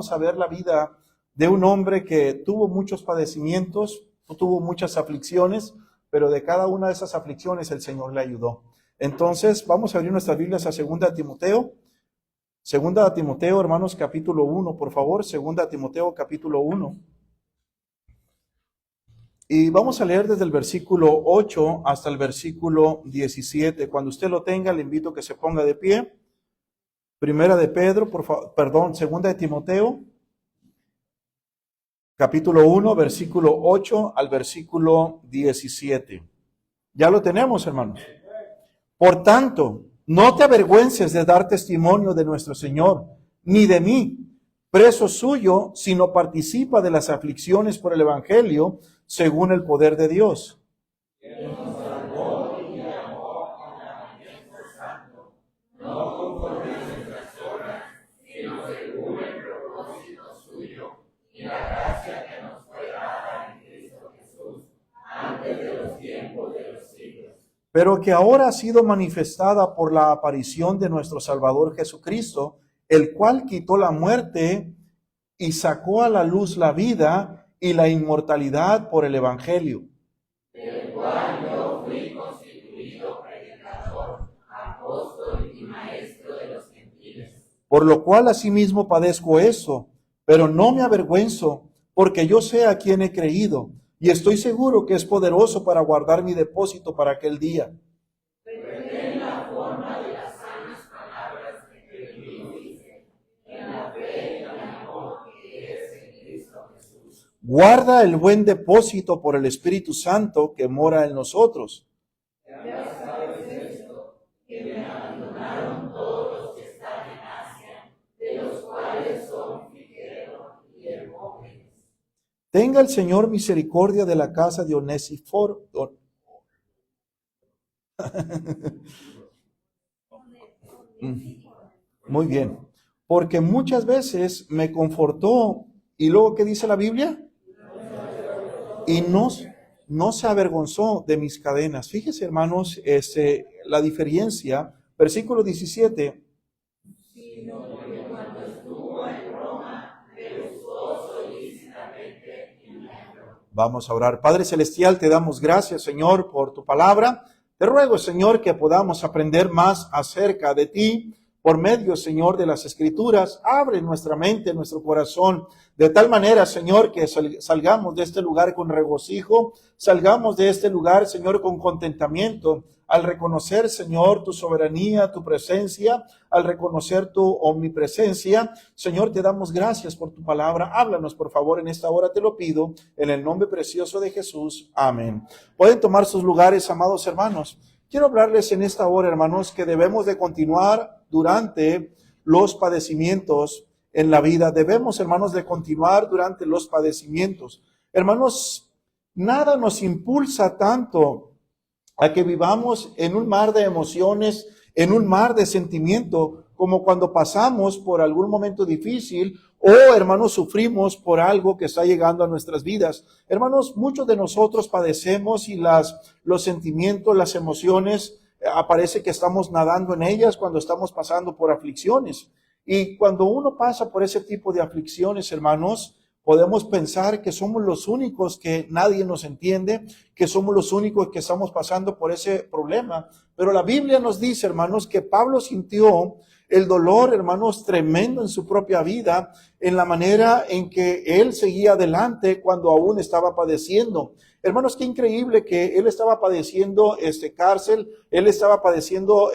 vamos a ver la vida de un hombre que tuvo muchos padecimientos, tuvo muchas aflicciones, pero de cada una de esas aflicciones el Señor le ayudó. Entonces, vamos a abrir nuestras Biblias a 2 Timoteo. 2 Timoteo, hermanos, capítulo 1, por favor. 2 Timoteo, capítulo 1. Y vamos a leer desde el versículo 8 hasta el versículo 17. Cuando usted lo tenga, le invito a que se ponga de pie. Primera de Pedro, por favor, perdón, 2 de Timoteo, capítulo 1, versículo 8 al versículo 17. Ya lo tenemos, hermanos. Por tanto, no te avergüences de dar testimonio de nuestro Señor, ni de mí, preso suyo, sino participa de las aflicciones por el Evangelio, según el poder de Dios. Pero que ahora ha sido manifestada por la aparición de nuestro Salvador Jesucristo, el cual quitó la muerte y sacó a la luz la vida y la inmortalidad por el Evangelio. Del cual yo fui constituido predicador, apóstol y maestro de los gentiles. Por lo cual asimismo padezco eso, pero no me avergüenzo, porque yo sé a quién he creído, y estoy seguro que es poderoso para guardar mi depósito para aquel día. Retén la forma de las sanas palabras que Cristo dice, en la fe y el amor que es en Cristo Jesús. Guarda el buen depósito por el Espíritu Santo que mora en nosotros. Ya sabes esto, que me abandonaron todos los que están en Asia, de los cuales son Figuero y Hermógenes. Tenga el Señor misericordia de la casa de Onesíforo. Muy bien. Porque muchas veces me confortó. ¿Y luego qué dice la Biblia? Y no se avergonzó de mis cadenas. Fíjese, hermanos, la diferencia. Versículo 17. Vamos a orar. Padre Celestial, te damos gracias, Señor, por tu palabra. Te ruego, Señor, que podamos aprender más acerca de ti por medio, Señor, de las Escrituras. Abre nuestra mente, nuestro corazón, de tal manera, Señor, que salgamos de este lugar con regocijo, salgamos de este lugar, Señor, con contentamiento, al reconocer, Señor, tu soberanía, tu presencia, al reconocer tu omnipresencia. Señor, te damos gracias por tu palabra. Háblanos, por favor, en esta hora te lo pido, en el nombre precioso de Jesús. Amén. Pueden tomar sus lugares, amados hermanos. Quiero hablarles en esta hora, hermanos, que debemos de continuar durante los padecimientos en la vida. Debemos, hermanos, de continuar durante los padecimientos. Hermanos, nada nos impulsa tanto a que vivamos en un mar de emociones, en un mar de sentimiento, como cuando pasamos por algún momento difícil o, hermanos, sufrimos por algo que está llegando a nuestras vidas. Hermanos, muchos de nosotros padecemos y los sentimientos, las emociones, aparece que estamos nadando en ellas cuando estamos pasando por aflicciones. Y cuando uno pasa por ese tipo de aflicciones, hermanos, podemos pensar que somos los únicos que nadie nos entiende, que somos los únicos que estamos pasando por ese problema. Pero la Biblia nos dice, hermanos, que Pablo sintió el dolor, hermanos, tremendo en su propia vida, en la manera en que él seguía adelante cuando aún estaba padeciendo. Hermanos, qué increíble que él estaba padeciendo cárcel, él estaba padeciendo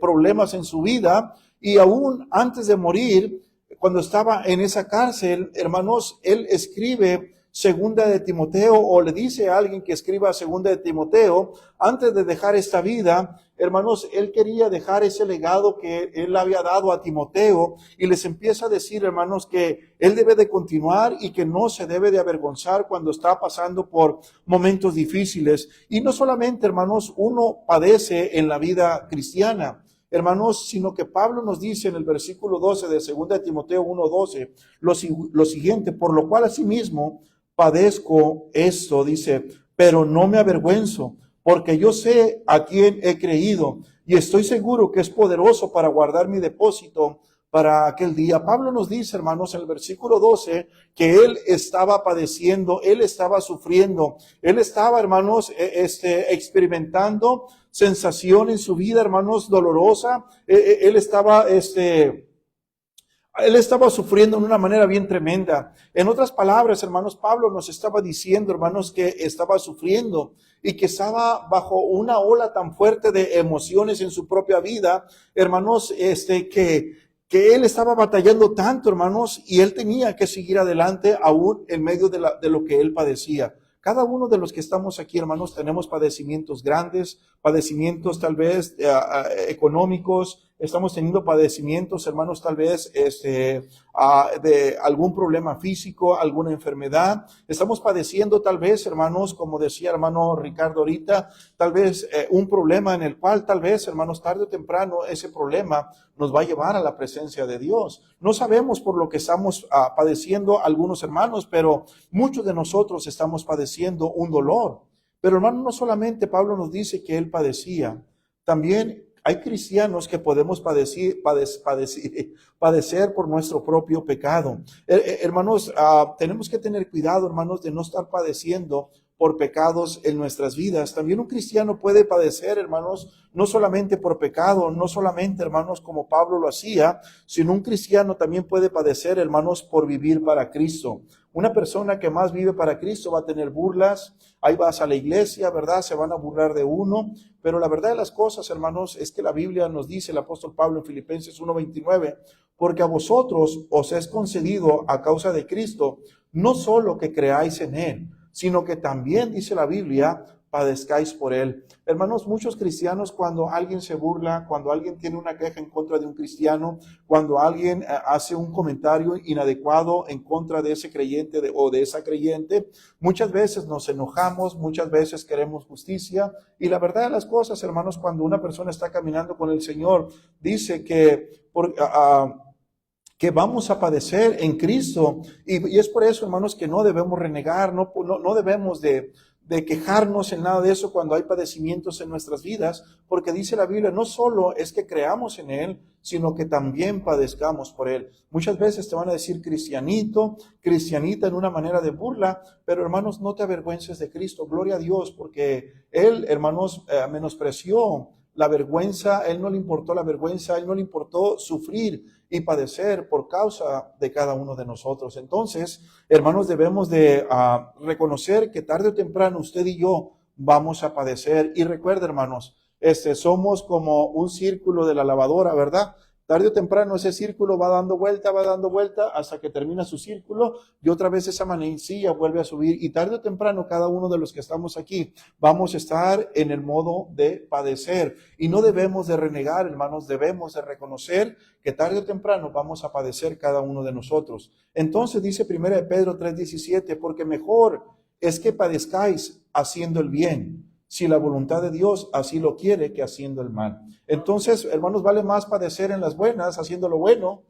problemas en su vida, y aún antes de morir, cuando estaba en esa cárcel, hermanos, él escribe 2 de Timoteo, o le dice a alguien que escriba 2 de Timoteo, antes de dejar esta vida, hermanos, él quería dejar ese legado que él había dado a Timoteo, y les empieza a decir, hermanos, que él debe de continuar y que no se debe de avergonzar cuando está pasando por momentos difíciles. Y no solamente, hermanos, uno padece en la vida cristiana, hermanos, sino que Pablo nos dice en el versículo 12 de 2 de Timoteo 1:12, lo siguiente: por lo cual asimismo padezco esto, dice, pero no me avergüenzo, porque yo sé a quién he creído y estoy seguro que es poderoso para guardar mi depósito para aquel día. Pablo nos dice, hermanos, en el versículo 12, que él estaba padeciendo, él estaba sufriendo, él estaba, hermanos, experimentando sensación en su vida, hermanos, dolorosa. Él estaba sufriendo de una manera bien tremenda. En otras palabras, hermanos, Pablo nos estaba diciendo, hermanos, que estaba sufriendo y que estaba bajo una ola tan fuerte de emociones en su propia vida, hermanos, que él estaba batallando tanto, hermanos, y él tenía que seguir adelante aún en medio de lo que él padecía. Cada uno de los que estamos aquí, hermanos, tenemos padecimientos grandes, padecimientos tal vez económicos, estamos teniendo padecimientos, hermanos, tal vez de algún problema físico, alguna enfermedad. Estamos padeciendo tal vez, hermanos, como decía hermano Ricardo ahorita, tal vez un problema en el cual tal vez, hermanos, tarde o temprano ese problema nos va a llevar a la presencia de Dios. No sabemos por lo que estamos padeciendo algunos hermanos, pero muchos de nosotros estamos padeciendo un dolor. Pero hermano, no solamente Pablo nos dice que él padecía, también hay cristianos que podemos padecer por nuestro propio pecado. Hermanos, tenemos que tener cuidado, hermanos, de no estar padeciendo por pecados en nuestras vidas. También un cristiano puede padecer, hermanos, no solamente por pecado, no solamente, hermanos, como Pablo lo hacía, sino un cristiano también puede padecer, hermanos, por vivir para Cristo. Una persona que más vive para Cristo va a tener burlas. Ahí vas a la iglesia, ¿verdad? Se van a burlar de uno. Pero la verdad de las cosas, hermanos, es que la Biblia nos dice, el apóstol Pablo en Filipenses 1:29, porque a vosotros os es concedido a causa de Cristo, no solo que creáis en Él, sino que también, dice la Biblia, padezcáis por Él. Hermanos, muchos cristianos, cuando alguien se burla, cuando alguien tiene una queja en contra de un cristiano, cuando alguien hace un comentario inadecuado en contra de ese creyente o de esa creyente, muchas veces nos enojamos, muchas veces queremos justicia. Y la verdad de las cosas, hermanos, cuando una persona está caminando con el Señor, dice que vamos a padecer en Cristo. Y es por eso, hermanos, que no debemos renegar, no debemos de quejarnos en nada de eso cuando hay padecimientos en nuestras vidas, porque dice la Biblia, no solo es que creamos en Él, sino que también padezcamos por Él. Muchas veces te van a decir cristianito, cristianita en una manera de burla, pero hermanos, no te avergüences de Cristo, gloria a Dios, porque Él, hermanos, menospreció la vergüenza, Él no le importó la vergüenza, Él no le importó sufrir y padecer por causa de cada uno de nosotros. Entonces, hermanos, debemos de reconocer que tarde o temprano usted y yo vamos a padecer. Y recuerda, hermanos, somos como un círculo de la lavadora, ¿verdad? Tarde o temprano ese círculo va dando vuelta hasta que termina su círculo y otra vez esa manecilla vuelve a subir y tarde o temprano cada uno de los que estamos aquí vamos a estar en el modo de padecer y no debemos de renegar, hermanos, debemos de reconocer que tarde o temprano vamos a padecer cada uno de nosotros. Entonces dice 1 Pedro 3:17, porque mejor es que padezcáis haciendo el bien, si la voluntad de Dios así lo quiere, que haciendo el mal. Entonces, hermanos, vale más padecer en las buenas, haciendo lo bueno,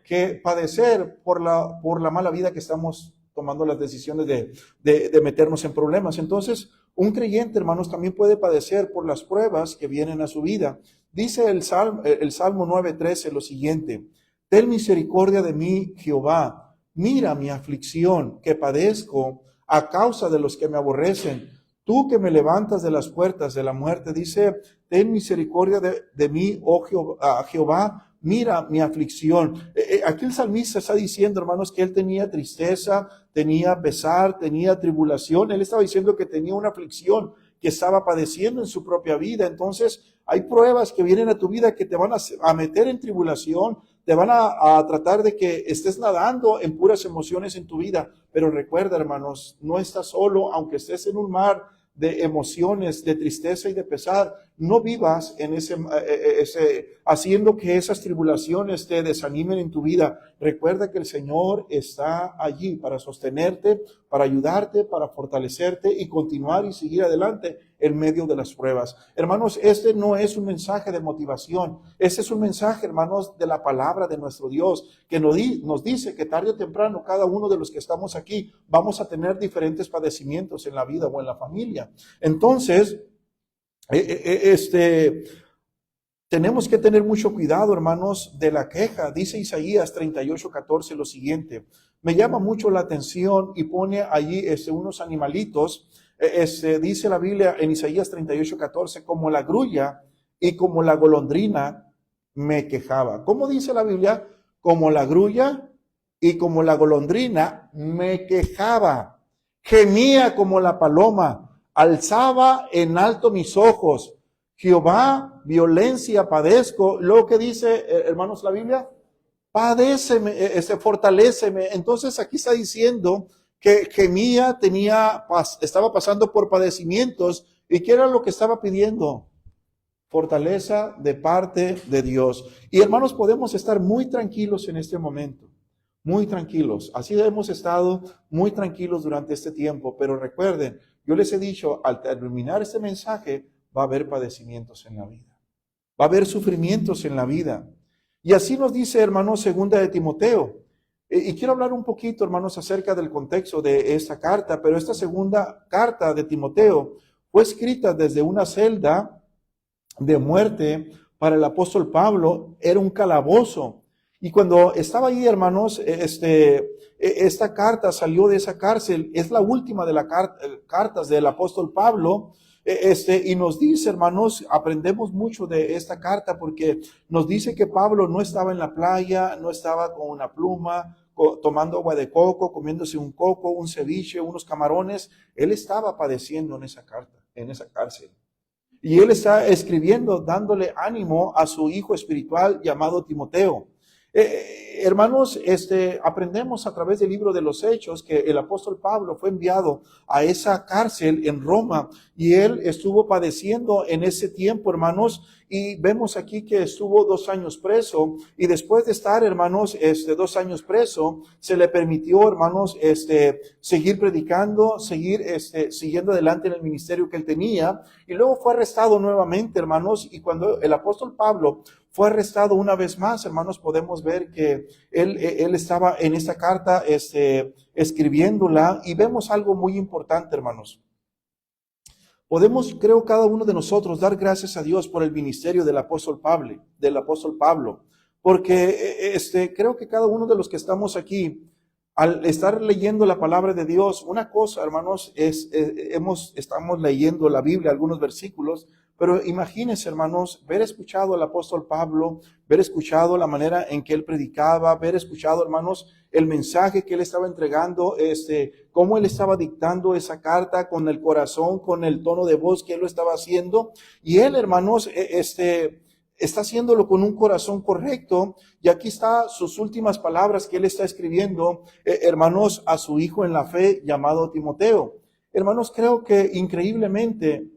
que padecer por la mala vida que estamos tomando las decisiones de meternos en problemas. Entonces, un creyente, hermanos, también puede padecer por las pruebas que vienen a su vida. Dice el Salmo 9:13 lo siguiente: ten misericordia de mí, Jehová, mira mi aflicción que padezco a causa de los que me aborrecen. Tú que me levantas de las puertas de la muerte, dice, ten misericordia de mí, oh Jehová, mira mi aflicción. Aquí el salmista está diciendo, hermanos, que él tenía tristeza, tenía pesar, tenía tribulación. Él estaba diciendo que tenía una aflicción que estaba padeciendo en su propia vida. Entonces, hay pruebas que vienen a tu vida que te van a meter en tribulación, te van a tratar de que estés nadando en puras emociones en tu vida. Pero recuerda, hermanos, no estás solo, aunque estés en un mar de emociones, de tristeza y de pesar. No vivas en haciendo que esas tribulaciones te desanimen en tu vida. Recuerda que el Señor está allí para sostenerte, para ayudarte, para fortalecerte y continuar y seguir adelante en medio de las pruebas. Hermanos, este no es un mensaje de motivación. Este es un mensaje, hermanos, de la palabra de nuestro Dios, que nos dice que tarde o temprano cada uno de los que estamos aquí vamos a tener diferentes padecimientos en la vida o en la familia. Entonces, tenemos que tener mucho cuidado, hermanos, de la queja. Dice Isaías 38:14 lo siguiente. Me llama mucho la atención y pone allí unos animalitos. Dice la Biblia en Isaías 38:14, como la grulla y como la golondrina me quejaba. ¿Cómo dice la Biblia? Como la grulla y como la golondrina me quejaba. Gemía como la paloma, alzaba en alto mis ojos. Jehová, violencia padezco. Luego que dice, hermanos, la Biblia, padéceme, fortaléceme. Entonces aquí está diciendo que gemía, estaba pasando por padecimientos. ¿Y qué era lo que estaba pidiendo? Fortaleza de parte de Dios. Y hermanos, podemos estar muy tranquilos en este momento. Muy tranquilos. Así hemos estado muy tranquilos durante este tiempo. Pero recuerden, yo les he dicho, al terminar este mensaje, va a haber padecimientos en la vida. Va a haber sufrimientos en la vida. Y así nos dice, hermanos, segunda de Timoteo. Y quiero hablar un poquito, hermanos, acerca del contexto de esta carta. Pero esta segunda carta de Timoteo fue escrita desde una celda de muerte para el apóstol Pablo. Era un calabozo. Y cuando estaba ahí, hermanos, esta carta salió de esa cárcel. Es la última de las cartas del apóstol Pablo. Y nos dice, hermanos, aprendemos mucho de esta carta porque nos dice que Pablo no estaba en la playa, no estaba con una pluma, tomando agua de coco, comiéndose un coco, un ceviche, unos camarones. Él estaba padeciendo en esa cárcel. Y él está escribiendo, dándole ánimo a su hijo espiritual llamado Timoteo. Hermanos, aprendemos a través del libro de los Hechos que el apóstol Pablo fue enviado a esa cárcel en Roma y él estuvo padeciendo en ese tiempo, hermanos, y vemos aquí que estuvo 2 años preso y después de estar, hermanos, 2 años preso, se le permitió, hermanos, seguir predicando, siguiendo adelante en el ministerio que él tenía y luego fue arrestado nuevamente, hermanos, y cuando el apóstol Pablo fue arrestado una vez más, hermanos, podemos ver que él estaba en esta carta escribiéndola y vemos algo muy importante, hermanos. Podemos, creo, cada uno de nosotros dar gracias a Dios por el ministerio del apóstol Pablo, porque creo que cada uno de los que estamos aquí, al estar leyendo la palabra de Dios, una cosa, hermanos, estamos leyendo la Biblia, algunos versículos, pero imagínense, hermanos, haber escuchado al apóstol Pablo, haber escuchado la manera en que él predicaba, haber escuchado, hermanos, el mensaje que él estaba entregando, cómo él estaba dictando esa carta con el corazón, con el tono de voz que él lo estaba haciendo. Y él, hermanos, está haciéndolo con un corazón correcto. Y aquí está sus últimas palabras que él está escribiendo, hermanos, a su hijo en la fe llamado Timoteo. Hermanos, creo que increíblemente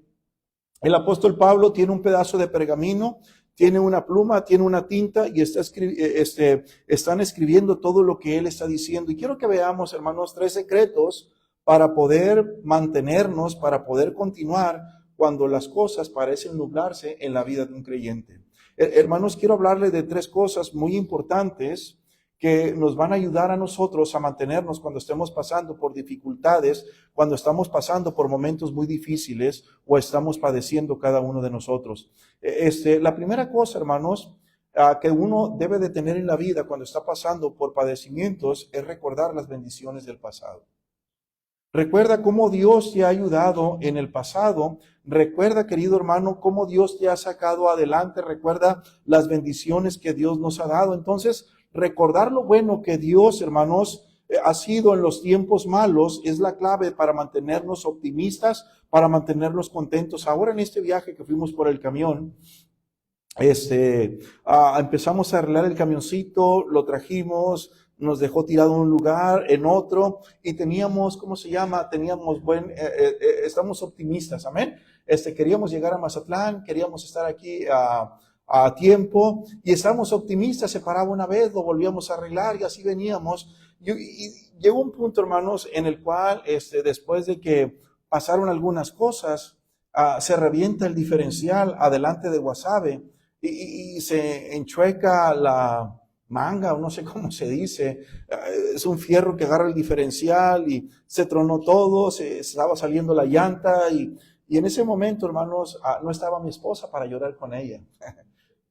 el apóstol Pablo tiene un pedazo de pergamino, tiene una pluma, tiene una tinta y están escribiendo todo lo que él está diciendo. Y quiero que veamos, hermanos, 3 secretos para poder mantenernos, para poder continuar cuando las cosas parecen nublarse en la vida de un creyente. Hermanos, quiero hablarles de 3 cosas muy importantes que nos van a ayudar a nosotros a mantenernos cuando estemos pasando por dificultades, cuando estamos pasando por momentos muy difíciles o estamos padeciendo cada uno de nosotros. La primera cosa, hermanos, que uno debe de tener en la vida cuando está pasando por padecimientos es recordar las bendiciones del pasado. Recuerda cómo Dios te ha ayudado en el pasado. Recuerda, querido hermano, cómo Dios te ha sacado adelante. Recuerda las bendiciones que Dios nos ha dado. Entonces, recordar lo bueno que Dios, hermanos, ha sido en los tiempos malos es la clave para mantenernos optimistas, para mantenernos contentos. Ahora en este viaje que fuimos por el camión, empezamos a arreglar el camioncito, lo trajimos, nos dejó tirado en un lugar, en otro, y teníamos, estamos optimistas, amén. Queríamos llegar a Mazatlán, queríamos estar aquí a tiempo, y estábamos optimistas, se paraba una vez, lo volvíamos a arreglar, y así veníamos. Y llegó un punto, hermanos, en el cual, después de que pasaron algunas cosas, se revienta el diferencial adelante de Guasave, y se enchueca la manga, o no sé cómo se dice, es un fierro que agarra el diferencial y se tronó todo, se estaba saliendo la llanta y en ese momento, hermanos, no estaba mi esposa para llorar con ella.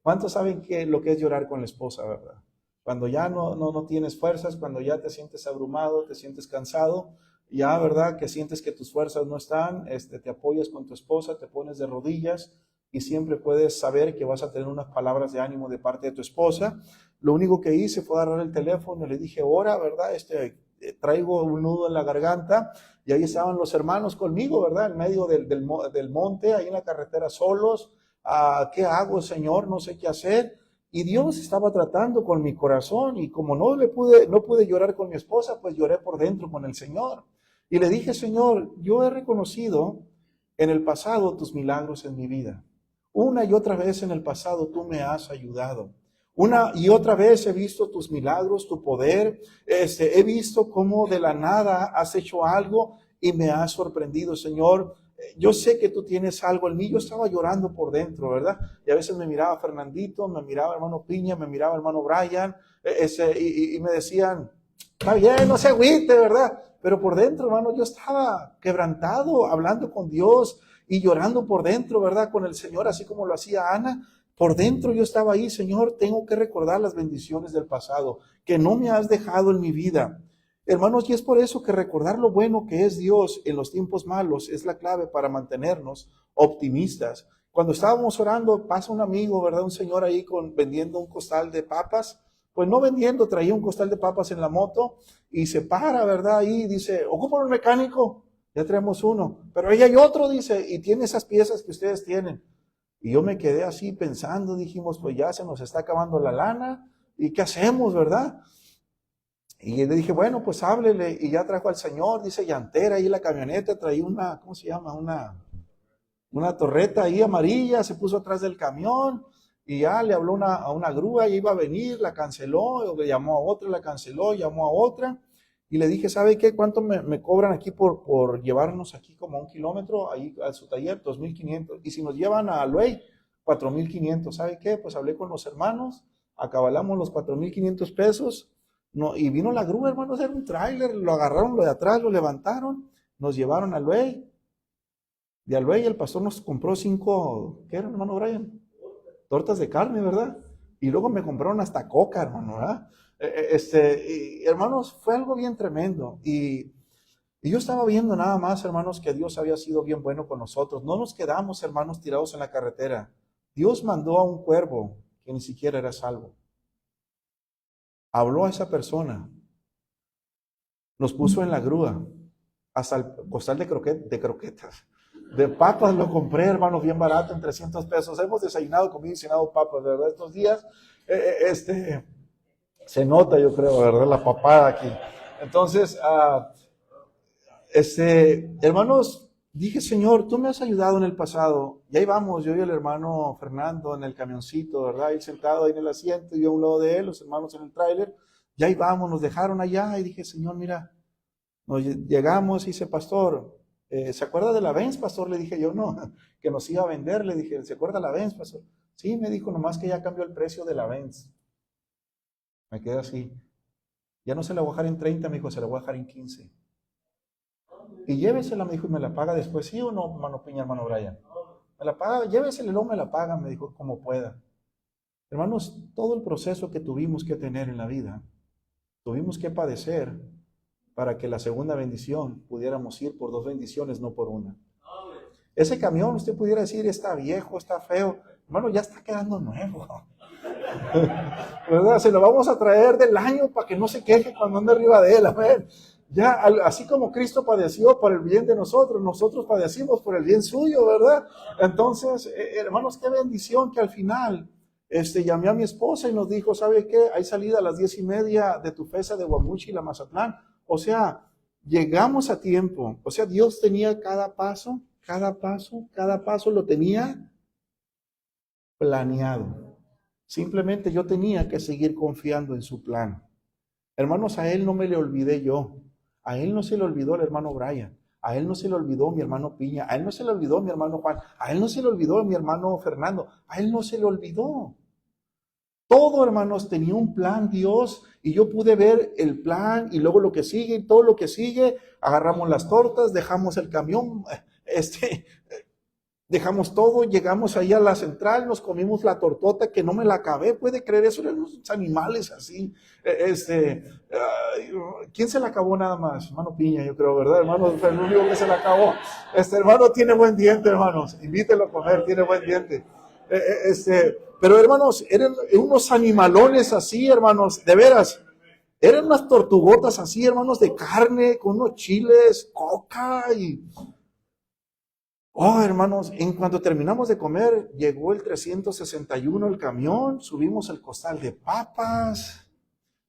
¿Cuántos saben lo que es llorar con la esposa, verdad? Cuando ya no tienes fuerzas, cuando ya te sientes abrumado, te sientes cansado, ya, ¿verdad? Que sientes que tus fuerzas no están, te apoyas con tu esposa, te pones de rodillas y siempre puedes saber que vas a tener unas palabras de ánimo de parte de tu esposa. Lo único que hice fue agarrar el teléfono, le dije, ora, ¿verdad? Traigo un nudo en la garganta y ahí estaban los hermanos conmigo, ¿verdad? En medio del monte, ahí en la carretera solos. ¿Qué hago, Señor? No sé qué hacer. Y Dios estaba tratando con mi corazón y como no pude llorar con mi esposa, pues lloré por dentro con el Señor. Y le dije, Señor, yo he reconocido en el pasado tus milagros en mi vida. Una y otra vez en el pasado tú me has ayudado. Una y otra vez he visto tus milagros, tu poder. He visto cómo de la nada has hecho algo y me has sorprendido, Señor. Yo sé que tú tienes algo en mí. Yo estaba llorando por dentro, ¿verdad? Y a veces me miraba Fernandito, me miraba hermano Piña, me miraba hermano Brian, y me decían, está bien, no se agüite, ¿verdad? Pero por dentro, hermano, yo estaba quebrantado, hablando con Dios y llorando por dentro, ¿verdad? Con el Señor, así como lo hacía Ana. Por dentro yo estaba ahí, Señor, tengo que recordar las bendiciones del pasado, que no me has dejado en mi vida. Hermanos, y es por eso que recordar lo bueno que es Dios en los tiempos malos es la clave para mantenernos optimistas. Cuando estábamos orando, pasa un amigo, ¿verdad? Un señor ahí vendiendo un costal de papas. Pues no vendiendo, traía un costal de papas en la moto y se para, ¿verdad? Ahí dice, ¿ocupan un mecánico? Ya tenemos uno. Pero ahí hay otro, dice, y tiene esas piezas que ustedes tienen. Y yo me quedé así pensando, dijimos, pues ya se nos está acabando la lana. ¿Y qué hacemos, verdad? Y le dije, bueno, pues háblele. Y ya trajo al señor, dice llantera ahí la camioneta, traía una, ¿cómo se llama? Una torreta ahí amarilla, se puso atrás del camión y ya le habló a una grúa y iba a venir, la canceló, le llamó a otra, la canceló, llamó a otra. Y le dije, ¿sabe qué? ¿Cuánto me cobran aquí por llevarnos aquí como 1 kilómetro ahí a su taller? 2,500. Y si nos llevan a Aluey, 4,500. ¿Sabe qué? Pues hablé con los hermanos, acabalamos los 4,500 pesos. No, y vino la grúa, hermanos, era un tráiler, lo agarraron lo de atrás, lo levantaron, nos llevaron a Aluey. De Aluey el pastor nos compró 5, ¿qué era, hermano Brian? Tortas de carne, ¿verdad? Y luego me compraron hasta coca, hermano, ¿verdad? Hermanos, fue algo bien tremendo. Y yo estaba viendo nada más, hermanos, que Dios había sido bien bueno con nosotros. No nos quedamos, hermanos, tirados en la carretera. Dios mandó a un cuervo que ni siquiera era salvo. Habló a esa persona. Nos puso en la grúa. Hasta el costal de croquetas. De papas lo compré, hermanos, bien barato, en 300 pesos. Hemos desayunado, comido y cenado papas, ¿verdad? Estos días, se nota, yo creo, ¿verdad? La papada aquí. Entonces, hermanos, dije, Señor, tú me has ayudado en el pasado. Y ahí vamos, yo y el hermano Fernando en el camioncito, ¿verdad? Él sentado ahí en el asiento, yo a un lado de él, los hermanos en el tráiler. Y ahí vamos, nos dejaron allá y dije, Señor, mira, nos llegamos y dice, pastor, ¿se acuerda de la Benz, pastor? Le dije yo, no, que nos iba a vender. Le dije, ¿se acuerda de la Benz, pastor? Sí, me dijo, nomás que ya cambió el precio de la Benz. Me quedé así. Ya no se la voy a dejar en 30, me dijo, se la voy a dejar en 15. Y llévesela, me dijo, y me la paga después. ¿Sí o no, hermano Piña, hermano Brian? Me la paga, llévesela y luego me la paga, me dijo, como pueda. Hermanos, todo el proceso que tuvimos que tener en la vida, tuvimos que padecer para que la segunda bendición pudiéramos ir por 2 bendiciones, no por una. Ese camión, usted pudiera decir, está viejo, está feo. Hermano, ya está quedando nuevo. ¿Verdad? Se lo vamos a traer del año para que no se queje cuando ande arriba de él. A ver, ya, así como Cristo padeció por el bien de nosotros, nosotros padecimos por el bien suyo, ¿verdad? Entonces, hermanos, qué bendición que al final llamé a mi esposa y nos dijo, ¿sabe qué? Hay salida a las 10:30 de Tufesa de Guamuchi, la Mazatlán. O sea, llegamos a tiempo. O sea, Dios tenía cada paso lo tenía planeado. Simplemente yo tenía que seguir confiando en su plan. Hermanos, a él no me le olvidé yo. A él no se le olvidó el hermano Brian. A él no se le olvidó mi hermano Piña. A él no se le olvidó mi hermano Juan. A él no se le olvidó mi hermano Fernando. A él no se le olvidó. Todo, hermanos, tenía un plan Dios y yo pude ver el plan y luego lo que sigue y todo lo que sigue. Agarramos las tortas, dejamos el camión. Dejamos todo, llegamos ahí a la central, nos comimos la tortota que no me la acabé, ¿puede creer eso? Eran unos animales así. ¿Quién se la acabó nada más? Hermano Piña, yo creo, ¿verdad, hermano? Fue el único que se la acabó. Hermano tiene buen diente, hermanos. Invítelo a comer, tiene buen diente. Pero hermanos, eran unos animalones así, hermanos, de veras. Eran unas tortugotas así, hermanos, de carne, con unos chiles, coca y... Oh, hermanos, en cuanto terminamos de comer, llegó el 361, el camión, subimos el costal de papas,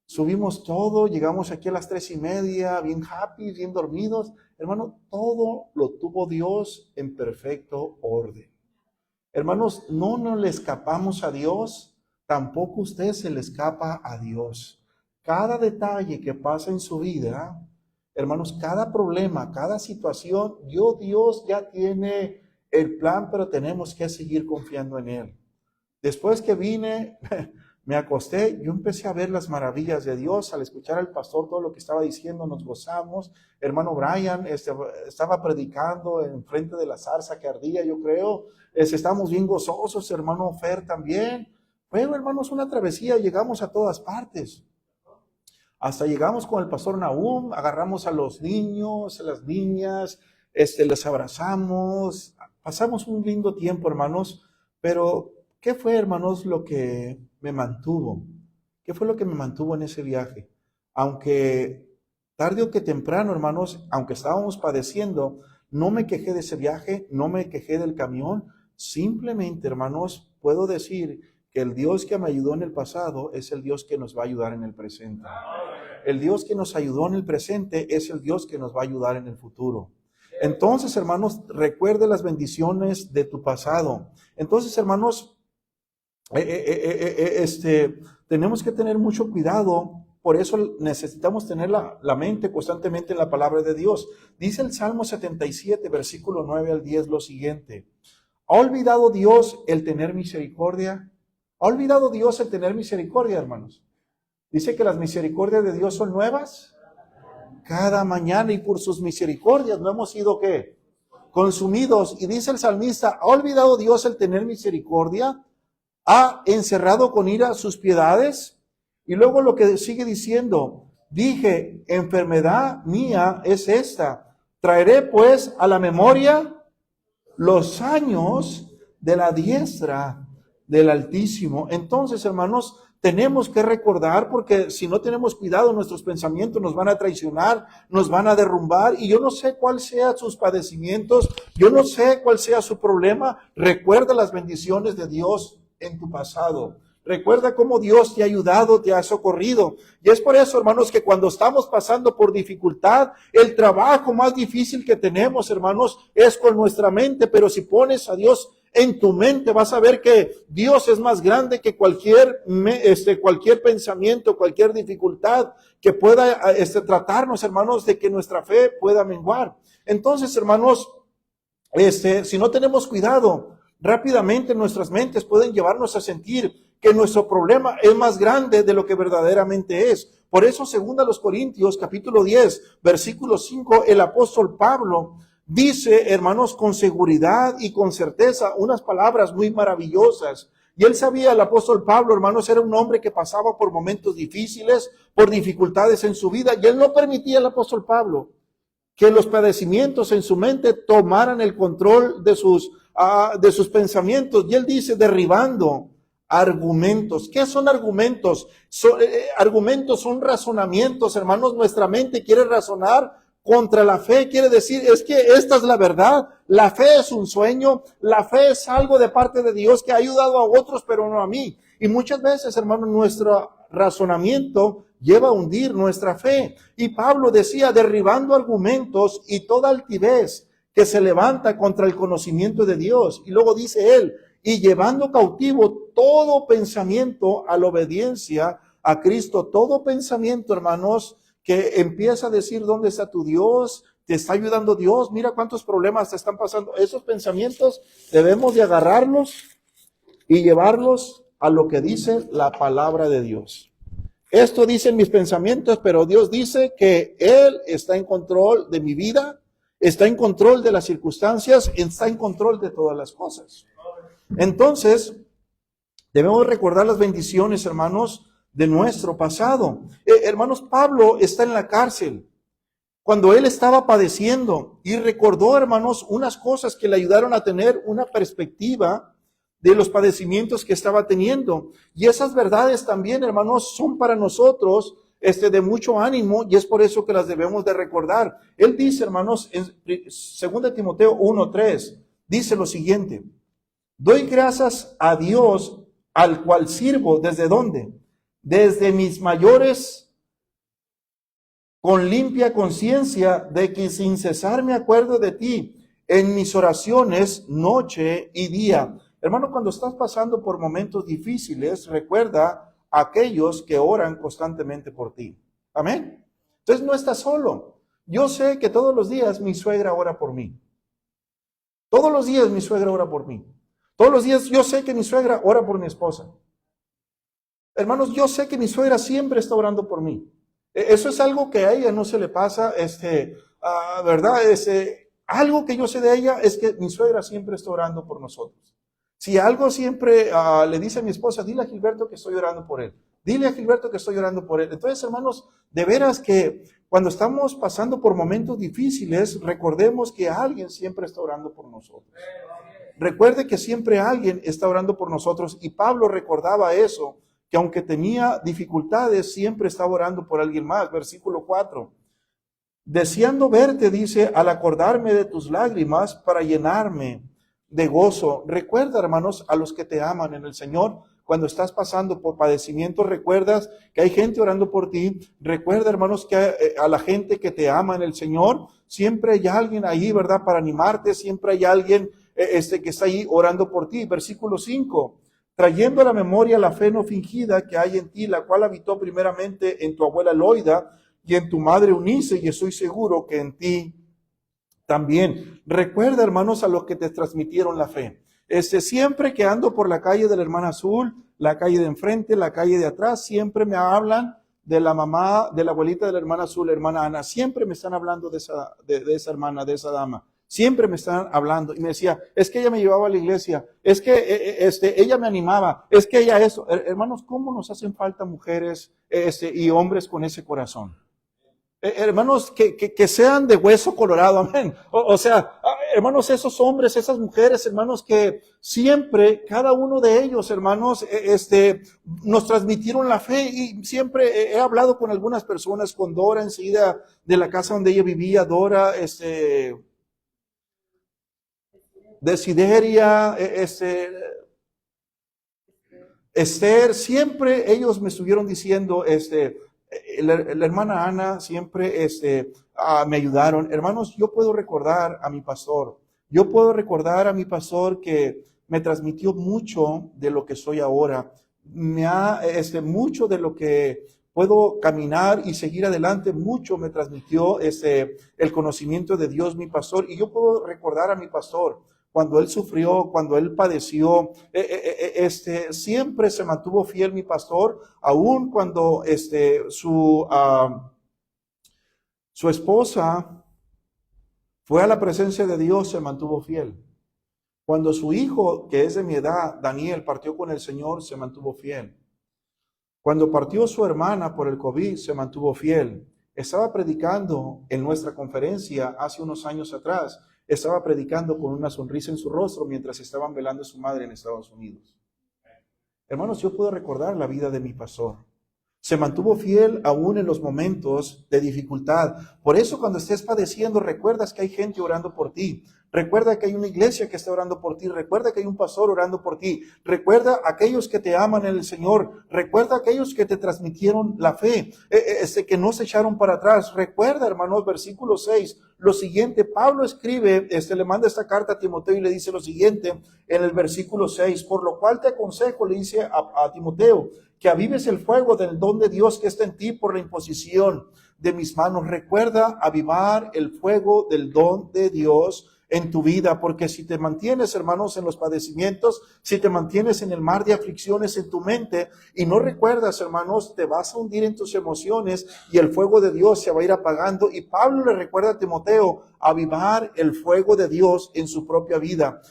subimos todo, llegamos aquí a las 3:30, bien happy, bien dormidos. Hermano, todo lo tuvo Dios en perfecto orden. Hermanos, no nos le escapamos a Dios, tampoco usted se le escapa a Dios. Cada detalle que pasa en su vida, hermanos, cada problema, cada situación, Dios ya tiene el plan, pero tenemos que seguir confiando en Él. Después que vine, me acosté, yo empecé a ver las maravillas de Dios, al escuchar al pastor todo lo que estaba diciendo, nos gozamos. Hermano Brian estaba predicando en frente de la zarza que ardía, yo creo. Estábamos bien gozosos, hermano Fer también. Bueno, hermanos, una travesía, llegamos a todas partes. Hasta llegamos con el pastor Nahum, agarramos a los niños, a las niñas, les abrazamos, pasamos un lindo tiempo, hermanos, pero ¿qué fue, hermanos, lo que me mantuvo? ¿Qué fue lo que me mantuvo en ese viaje? Aunque tarde o que temprano, hermanos, aunque estábamos padeciendo, no me quejé de ese viaje, no me quejé del camión, simplemente, hermanos, puedo decir que el Dios que me ayudó en el pasado es el Dios que nos va a ayudar en el presente. El Dios que nos ayudó en el presente es el Dios que nos va a ayudar en el futuro. Entonces, hermanos, recuerde las bendiciones de tu pasado. Entonces, hermanos, tenemos que tener mucho cuidado. Por eso necesitamos tener la mente constantemente en la palabra de Dios. Dice el Salmo 77, versículo 9 al 10 lo siguiente. ¿Ha olvidado Dios el tener misericordia? ¿Ha olvidado Dios el tener misericordia, hermanos? Dice que las misericordias de Dios son nuevas cada mañana y por sus misericordias no hemos sido, ¿qué? Consumidos. Y dice el salmista, ¿ha olvidado Dios el tener misericordia? ¿Ha encerrado con ira sus piedades? Y luego lo que sigue diciendo, dije, enfermedad mía es esta. Traeré pues a la memoria los años de la diestra del Altísimo. Entonces, hermanos, tenemos que recordar, porque si no tenemos cuidado, nuestros pensamientos nos van a traicionar, nos van a derrumbar, y yo no sé cuál sea sus padecimientos, yo no sé cuál sea su problema. Recuerda las bendiciones de Dios en tu pasado. Recuerda cómo Dios te ha ayudado, te ha socorrido. Y es por eso, hermanos, que cuando estamos pasando por dificultad, el trabajo más difícil que tenemos, hermanos, es con nuestra mente. Pero si pones a Dios en tu mente, vas a ver que Dios es más grande que cualquier pensamiento, cualquier dificultad que pueda tratarnos, hermanos, de que nuestra fe pueda menguar. Entonces, hermanos, si no tenemos cuidado, rápidamente nuestras mentes pueden llevarnos a sentir que nuestro problema es más grande de lo que verdaderamente es. Por eso, según a los Corintios, capítulo 10, versículo 5, el apóstol Pablo dice, hermanos, con seguridad y con certeza, unas palabras muy maravillosas. Y él sabía, el apóstol Pablo, hermanos, era un hombre que pasaba por momentos difíciles, por dificultades en su vida, y él no permitía, el apóstol Pablo, que los padecimientos en su mente tomaran el control de sus pensamientos. Y él dice, derribando argumentos. ¿Qué son argumentos? Argumentos son razonamientos, hermanos. Nuestra mente quiere razonar contra la fe, quiere decir, es que esta es la verdad. La fe es un sueño, la fe es algo de parte de Dios que ha ayudado a otros, pero no a mí. Y muchas veces, hermanos, nuestro razonamiento lleva a hundir nuestra fe. Y Pablo decía, derribando argumentos y toda altivez que se levanta contra el conocimiento de Dios. Y luego dice él, y llevando cautivo todo pensamiento a la obediencia a Cristo. Todo pensamiento, hermanos, que empieza a decir, ¿dónde está tu Dios? ¿Te está ayudando Dios? Mira cuántos problemas te están pasando. Esos pensamientos debemos de agarrarlos y llevarlos a lo que dice la palabra de Dios. Esto dicen mis pensamientos, pero Dios dice que Él está en control de mi vida. está en control de las circunstancias, está en control de todas las cosas. Entonces, debemos recordar las bendiciones, hermanos, de nuestro pasado. Hermanos, Pablo está en la cárcel cuando él estaba padeciendo y recordó, hermanos, unas cosas que le ayudaron a tener una perspectiva de los padecimientos que estaba teniendo. Y esas verdades también, hermanos, son para nosotros de mucho ánimo, y es por eso que las debemos de recordar. Él dice, hermanos, en 2 Timoteo 1:3, dice lo siguiente: doy gracias a Dios, al cual sirvo, ¿desde dónde? Desde mis mayores, con limpia conciencia, de que sin cesar me acuerdo de ti en mis oraciones noche y día. Hermano, cuando estás pasando por momentos difíciles, recuerda a aquellos que oran constantemente por ti. Amén. Entonces no estás solo. Yo sé que todos los días mi suegra ora por mí. Todos los días mi suegra ora por mí. Todos los días yo sé que mi suegra ora por mi esposa. Hermanos, yo sé que mi suegra siempre está orando por mí. Eso es algo que a ella no se le pasa, ¿verdad? Algo que yo sé de ella es que mi suegra siempre está orando por nosotros. Si algo siempre le dice a mi esposa, dile a Gilberto que estoy orando por él. Dile a Gilberto que estoy orando por él. Entonces, hermanos, de veras que cuando estamos pasando por momentos difíciles, recordemos que alguien siempre está orando por nosotros. Recuerde que siempre alguien está orando por nosotros, y Pablo recordaba eso, que aunque tenía dificultades, siempre estaba orando por alguien más. Versículo 4. Deseando verte, dice, al acordarme de tus lágrimas para llenarme de gozo. Recuerda, hermanos, a los que te aman en el Señor. Cuando estás pasando por padecimientos, recuerdas que hay gente orando por ti. Recuerda, hermanos, que a la gente que te ama en el Señor, siempre hay alguien ahí, ¿verdad?, para animarte. Siempre hay alguien que está ahí orando por ti. Versículo 5. Trayendo a la memoria la fe no fingida que hay en ti, la cual habitó primeramente en tu abuela Loida y en tu madre Eunice, y estoy seguro que en ti también. Recuerda, hermanos, a los que te transmitieron la fe. Siempre que ando por la calle de la hermana Azul, la calle de enfrente, la calle de atrás, siempre me hablan de la mamá, de la abuelita de la hermana Azul, la hermana Ana. Siempre me están hablando de esa hermana, de esa dama. Siempre me están hablando, y me decía, es que ella me llevaba a la iglesia, es que ella me animaba, es que ella eso. Hermanos, ¿cómo nos hacen falta mujeres y hombres con ese corazón? Hermanos, que sean de hueso colorado, amén. O sea, hermanos, esos hombres, esas mujeres, hermanos, que siempre, cada uno de ellos, hermanos, nos transmitieron la fe. Y siempre he hablado con algunas personas, con Dora, enseguida de la casa donde ella vivía, Dora, Desideria, Esther, siempre ellos me estuvieron diciendo, la hermana Ana, siempre me ayudaron. Hermanos, yo puedo recordar a mi pastor, que me transmitió mucho de lo que soy ahora, mucho de lo que puedo caminar y seguir adelante, mucho me transmitió el conocimiento de Dios, mi pastor. Y yo puedo recordar a mi pastor cuando él sufrió, cuando él padeció, siempre se mantuvo fiel mi pastor, aun cuando su esposa fue a la presencia de Dios, se mantuvo fiel. Cuando su hijo, que es de mi edad, Daniel, partió con el Señor, se mantuvo fiel. Cuando partió su hermana por el COVID, se mantuvo fiel. Estaba predicando en nuestra conferencia hace unos años atrás. Estaba predicando con una sonrisa en su rostro mientras estaban velando a su madre en Estados Unidos. Hermanos, yo puedo recordar la vida de mi pastor. Se mantuvo fiel aún en los momentos de dificultad. Por eso, cuando estés padeciendo, recuerdas que hay gente orando por ti. Recuerda que hay una iglesia que está orando por ti. Recuerda que hay un pastor orando por ti. Recuerda a aquellos que te aman en el Señor. Recuerda a aquellos que te transmitieron la fe, que no se echaron para atrás. Recuerda, hermanos, versículo 6, lo siguiente. Pablo escribe, le manda esta carta a Timoteo y le dice lo siguiente en el versículo 6. Por lo cual te aconsejo, le dice a Timoteo, que avives el fuego del don de Dios que está en ti por la imposición de mis manos. Recuerda avivar el fuego del don de Dios en tu vida, porque si te mantienes, hermanos, en los padecimientos, si te mantienes en el mar de aflicciones en tu mente y no recuerdas, hermanos, te vas a hundir en tus emociones y el fuego de Dios se va a ir apagando. Y Pablo le recuerda a Timoteo avivar el fuego de Dios en su propia vida.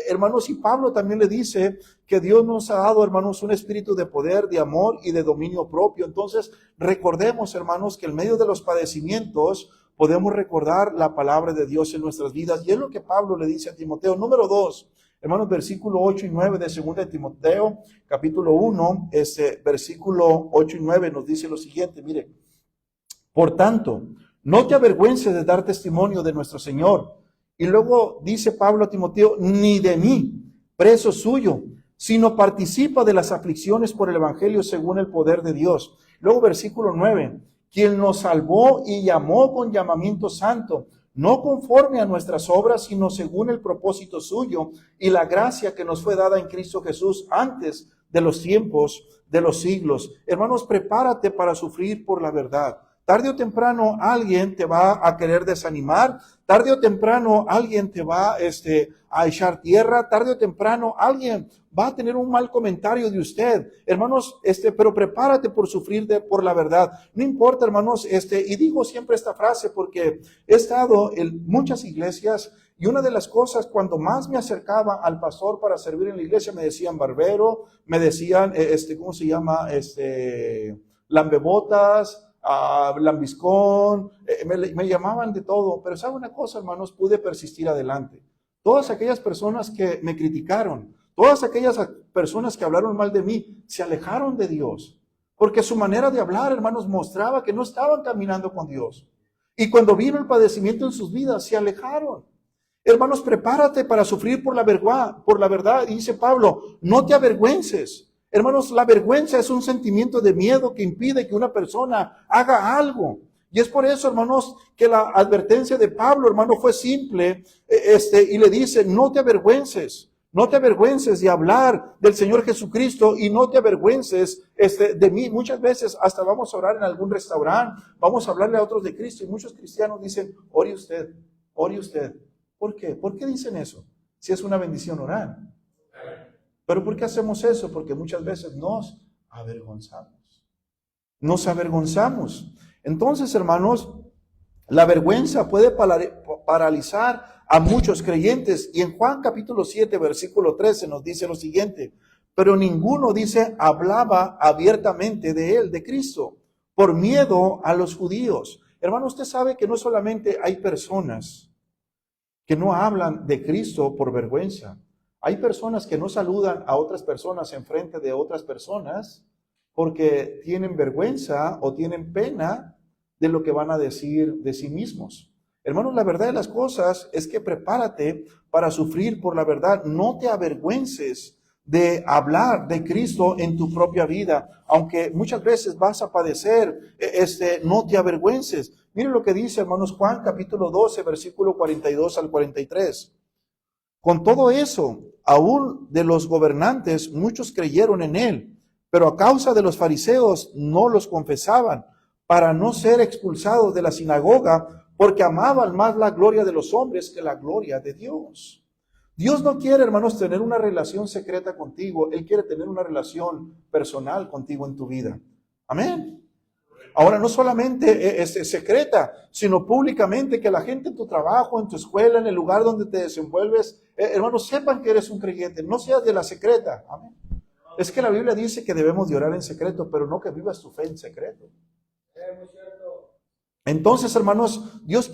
Hermanos, y Pablo también le dice que Dios nos ha dado, hermanos, un espíritu de poder, de amor y de dominio propio. Entonces, recordemos, hermanos, que en medio de los padecimientos podemos recordar la palabra de Dios en nuestras vidas. Y es lo que Pablo le dice a Timoteo. Número 2, hermanos, versículo 8 y 9 de 2 de Timoteo, capítulo 1, versículo 8 y 9 nos dice lo siguiente, mire. Por tanto, no te avergüences de dar testimonio de nuestro Señor. Y luego dice Pablo a Timoteo, ni de mí, preso suyo, sino participa de las aflicciones por el evangelio según el poder de Dios. Luego versículo 9, quien nos salvó y llamó con llamamiento santo, no conforme a nuestras obras, sino según el propósito suyo y la gracia que nos fue dada en Cristo Jesús antes de los tiempos de los siglos. Hermanos, prepárate para sufrir por la verdad. Tarde o temprano alguien te va a querer desanimar, tarde o temprano alguien te va a echar tierra, tarde o temprano alguien va a tener un mal comentario de usted. Hermanos, pero prepárate por sufrir por la verdad. No importa, hermanos, y digo siempre esta frase porque he estado en muchas iglesias y una de las cosas cuando más me acercaba al pastor para servir en la iglesia me decían barbero, me decían, ¿cómo se llama? Lambebotas, lambiscón, me llamaban de todo, pero ¿sabe una cosa, hermanos? Pude persistir adelante. Todas aquellas personas que me criticaron, todas aquellas personas que hablaron mal de mí, se alejaron de Dios, porque su manera de hablar, hermanos, mostraba que no estaban caminando con Dios. Y cuando vino el padecimiento en sus vidas, se alejaron. Hermanos, prepárate para sufrir por la verdad. Y dice Pablo, no te avergüences. Hermanos, la vergüenza es un sentimiento de miedo que impide que una persona haga algo. Y es por eso, hermanos, que la advertencia de Pablo, hermano, fue simple, y le dice, no te avergüences de hablar del Señor Jesucristo y no te avergüences de mí. Muchas veces hasta vamos a orar en algún restaurante, vamos a hablarle a otros de Cristo y muchos cristianos dicen, ore usted. ¿Por qué? ¿Por qué dicen eso? Si es una bendición orar. ¿Pero por qué hacemos eso? Porque muchas veces nos avergonzamos. Entonces, hermanos, la vergüenza puede paralizar a muchos creyentes. Y en Juan capítulo 7, versículo 13 nos dice lo siguiente. Pero ninguno, dice, hablaba abiertamente de él, de Cristo, por miedo a los judíos. Hermano, usted sabe que no solamente hay personas que no hablan de Cristo por vergüenza. Hay personas que no saludan a otras personas en frente de otras personas porque tienen vergüenza o tienen pena de lo que van a decir de sí mismos. Hermanos, la verdad de las cosas es que prepárate para sufrir por la verdad. No te avergüences de hablar de Cristo en tu propia vida. Aunque muchas veces vas a padecer, no te avergüences. Miren lo que dice, hermanos, Juan capítulo 12, versículo 42 al 43. Con todo eso, aún de los gobernantes, muchos creyeron en él, pero a causa de los fariseos no los confesaban, para no ser expulsados de la sinagoga, porque amaban más la gloria de los hombres que la gloria de Dios. Dios no quiere, hermanos, tener una relación secreta contigo. Él quiere tener una relación personal contigo en tu vida. Amén. Ahora, no solamente es secreta, sino públicamente, que la gente en tu trabajo, en tu escuela, en el lugar donde te desenvuelves, hermanos, sepan que eres un creyente. No seas de la secreta. Amén. Es que la Biblia dice que debemos de orar en secreto, pero no que vivas tu fe en secreto. Entonces, hermanos, Dios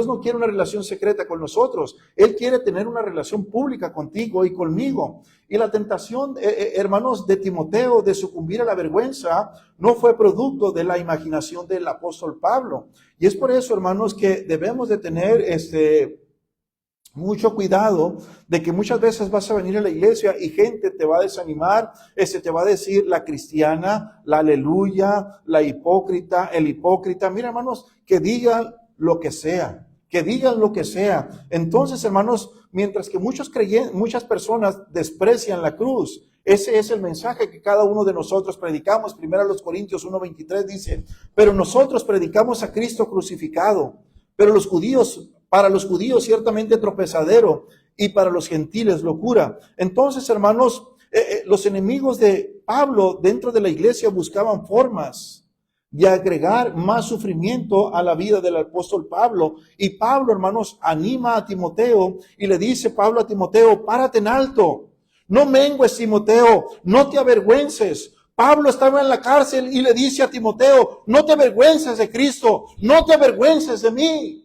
no quiere una relación secreta con nosotros. Él quiere tener una relación pública contigo y conmigo. Y la tentación, hermanos, de Timoteo de sucumbir a la vergüenza no fue producto de la imaginación del apóstol Pablo. Y es por eso, hermanos, que debemos de tener mucho cuidado de que muchas veces vas a venir a la iglesia y gente te va a desanimar, te va a decir la cristiana, la aleluya, la hipócrita, el hipócrita. Mira, hermanos, que digan lo que sea, Entonces, hermanos, mientras que muchas personas desprecian la cruz, ese es el mensaje que cada uno de nosotros predicamos. Primero los Corintios 1:23 dice, pero nosotros predicamos a Cristo crucificado, pero los judíos Para los judíos ciertamente tropezadero y para los gentiles locura. Entonces, hermanos, los enemigos de Pablo dentro de la iglesia buscaban formas de agregar más sufrimiento a la vida del apóstol Pablo. Y Pablo, hermanos, anima a Timoteo y le dice Pablo a Timoteo, párate en alto, no mengues, Timoteo, no te avergüences. Pablo estaba en la cárcel y le dice a Timoteo, no te avergüences de Cristo, no te avergüences de mí.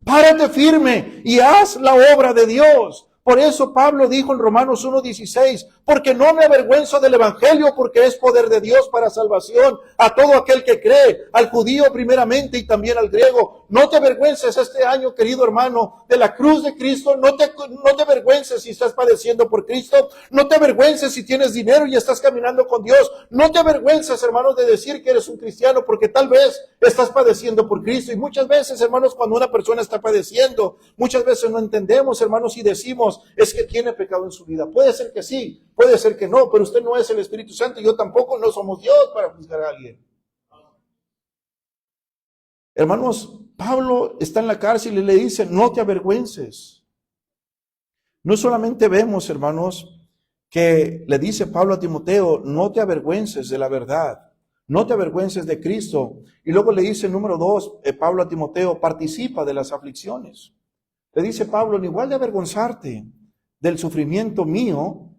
Párate firme y haz la obra de Dios. Por eso Pablo dijo en Romanos 1:16, porque no me avergüenzo del evangelio, porque es poder de Dios para salvación a todo aquel que cree, al judío primeramente y también al griego. No te avergüences este año, querido hermano, de la cruz de Cristo. No te avergüences si estás padeciendo por Cristo. No te avergüences si tienes dinero y estás caminando con Dios. No te avergüences, hermanos, de decir que eres un cristiano, porque tal vez estás padeciendo por Cristo. Y muchas veces, hermanos, cuando una persona está padeciendo, muchas veces no entendemos, hermanos, y decimos, es que tiene pecado en su vida. Puede ser que sí, puede ser que no, pero usted no es el Espíritu Santo y yo tampoco, no somos Dios para juzgar a alguien. Hermanos, Pablo está en la cárcel y le dice, no te avergüences. No solamente vemos, hermanos, que le dice Pablo a Timoteo, no te avergüences de la verdad, no te avergüences de Cristo. Y luego le dice, número 2, Pablo a Timoteo, participa de las aflicciones. Le dice Pablo, en igual de avergonzarte del sufrimiento mío,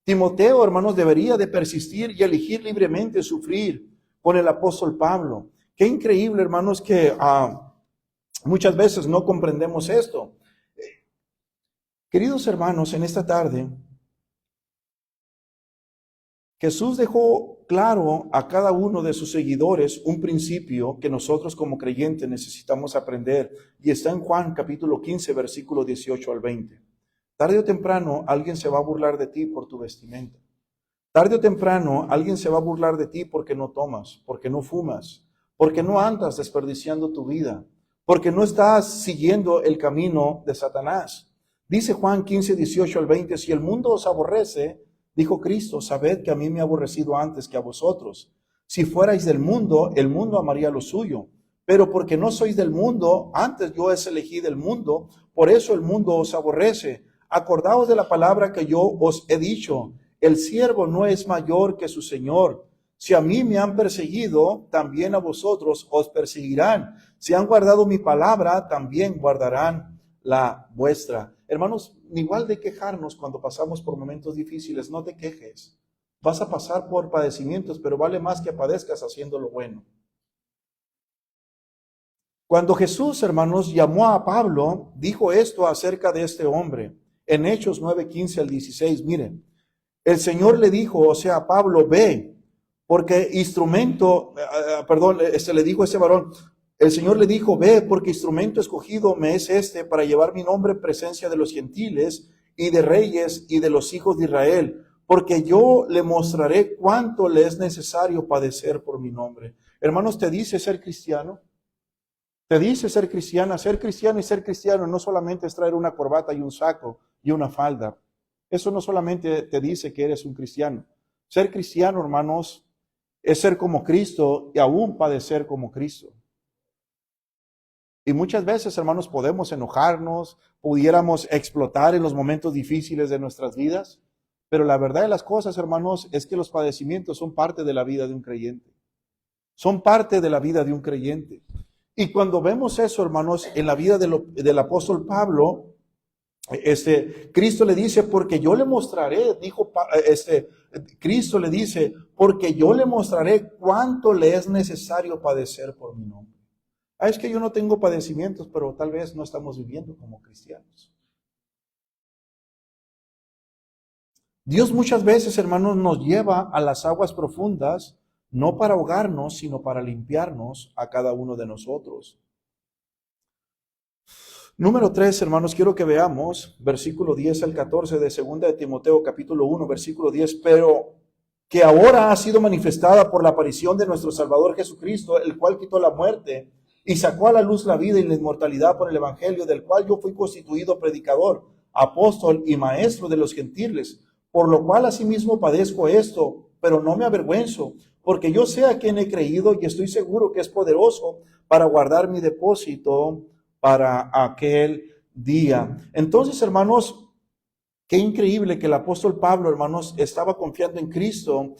Timoteo, hermanos, debería de persistir y elegir libremente sufrir con el apóstol Pablo. Qué increíble, hermanos, que muchas veces no comprendemos esto. Queridos hermanos, en esta tarde, Jesús dejó claro a cada uno de sus seguidores un principio que nosotros como creyentes necesitamos aprender, y está en Juan capítulo 15, versículo 18 al 20. Tarde o temprano alguien se va a burlar de ti por tu vestimenta. Tarde o temprano alguien se va a burlar de ti porque no tomas, porque no fumas, porque no andas desperdiciando tu vida, porque no estás siguiendo el camino de Satanás. Dice Juan 15, 18 al 20, si el mundo os aborrece, dijo Cristo, sabed que a mí me ha aborrecido antes que a vosotros. Si fuerais del mundo, el mundo amaría lo suyo. Pero porque no sois del mundo, antes yo os elegí del mundo, por eso el mundo os aborrece. Acordaos de la palabra que yo os he dicho, el siervo no es mayor que su Señor. Si a mí me han perseguido, también a vosotros os perseguirán. Si han guardado mi palabra, también guardarán la vuestra. Hermanos, igual de quejarnos cuando pasamos por momentos difíciles, no te quejes. Vas a pasar por padecimientos, pero vale más que padezcas haciendo lo bueno. Cuando Jesús, hermanos, llamó a Pablo, dijo esto acerca de este hombre. En Hechos 9, 15 al 16, miren, el Señor le dijo, o sea, Pablo, ve, porque le dijo a ese varón, el Señor le dijo, ve, porque instrumento escogido me es este para llevar mi nombre en presencia de los gentiles y de reyes y de los hijos de Israel, porque yo le mostraré cuánto le es necesario padecer por mi nombre. Hermanos, ¿te dice ser cristiano? Te dice ser cristiana. Ser cristiano y ser cristiano no solamente es traer una corbata y un saco y una falda. Eso no solamente te dice que eres un cristiano. Ser cristiano, hermanos, es ser como Cristo y aún padecer como Cristo. Y muchas veces, hermanos, podemos enojarnos, pudiéramos explotar en los momentos difíciles de nuestras vidas, pero la verdad de las cosas, hermanos, es que los padecimientos son parte de la vida de un creyente. Son parte de la vida de un creyente. Y cuando vemos eso, hermanos, en la vida del apóstol Pablo, Cristo le dice, porque yo le mostraré, Cristo le dice, porque yo le mostraré cuánto le es necesario padecer por mi nombre. Es que yo no tengo padecimientos, pero tal vez no estamos viviendo como cristianos. Dios muchas veces, hermanos, nos lleva a las aguas profundas, no para ahogarnos, sino para limpiarnos a cada uno de nosotros. Número 3, hermanos, quiero que veamos versículo 10 al 14 de 2 de Timoteo, capítulo 1, versículo 10, pero que ahora ha sido manifestada por la aparición de nuestro Salvador Jesucristo, el cual quitó la muerte y sacó a la luz la vida y la inmortalidad por el evangelio, del cual yo fui constituido predicador, apóstol y maestro de los gentiles, por lo cual asimismo padezco esto, pero no me avergüenzo, porque yo sé a quien he creído y estoy seguro que es poderoso para guardar mi depósito para aquel día. Entonces, hermanos, qué increíble que el apóstol Pablo, hermanos, estaba confiando en Cristo